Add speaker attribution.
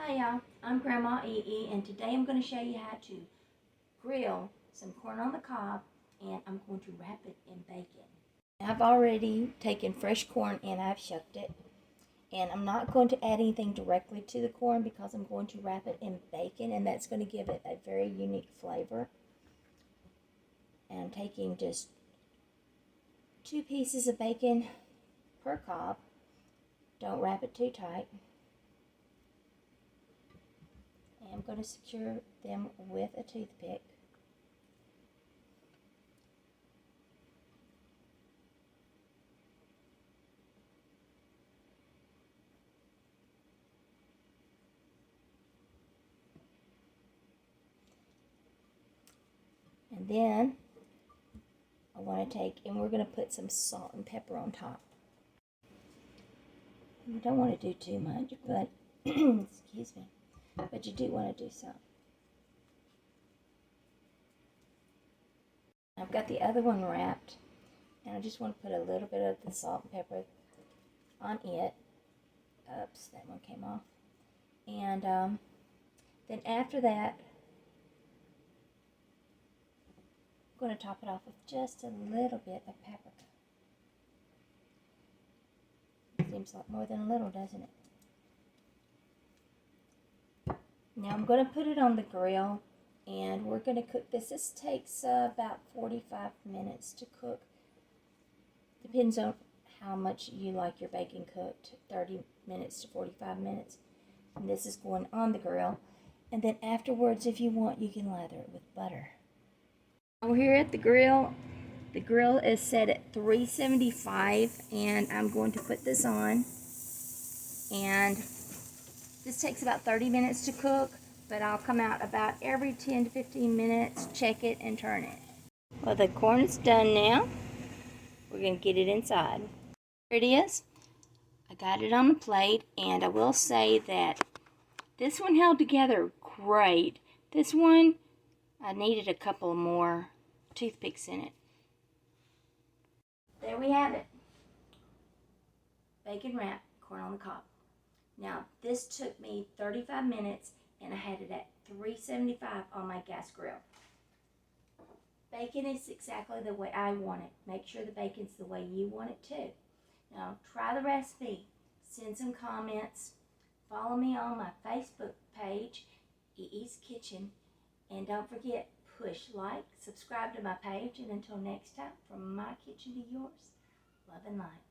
Speaker 1: Hi y'all, I'm Grandma E, and today I'm going to show you how to grill some corn on the cob, and I'm going to wrap it in bacon. I've already taken fresh corn and I've shucked it, and I'm not going to add anything directly to the corn because I'm going to wrap it in bacon, and that's going to give it a very unique flavor. And I'm taking just 2 pieces of bacon per cob. Don't wrap it too tight. I'm going to secure them with a toothpick. And then I want to take, and we're going to put some salt and pepper on top. You don't want to do too much, but excuse me, but you do want to do some. I've got the other one wrapped, and I just want to put a little bit of the salt and pepper on it. Oops, that one came off. And then after that, I'm going to top it off with just a little bit of paprika. Seems like more than a little, doesn't it? Now I'm going to put it on the grill, and we're going to cook this. This takes about 45 minutes to cook. Depends on how much you like your bacon cooked, 30 minutes to 45 minutes. And this is going on the grill. And then afterwards, if you want, you can lather it with butter. We're here at the grill. The grill is set at 375, and I'm going to put this on. And this takes about 30 minutes to cook, but I'll come out about every 10 to 15 minutes, check it, and turn it. Well, the corn is done now. We're going to get it inside. Here it is. I got it on the plate, and I will say that this one held together great. This one, I needed a couple more toothpicks in it. There we have it. Bacon wrap, corn on the cob. Now, this took me 35 minutes, and I had it at 375 on my gas grill. Bacon is exactly the way I want it. Make sure the bacon's the way you want it too. Now, try the recipe. Send some comments. Follow me on my Facebook page, EE's Kitchen. And don't forget, push like, subscribe to my page, and until next time, from my kitchen to yours, love and light.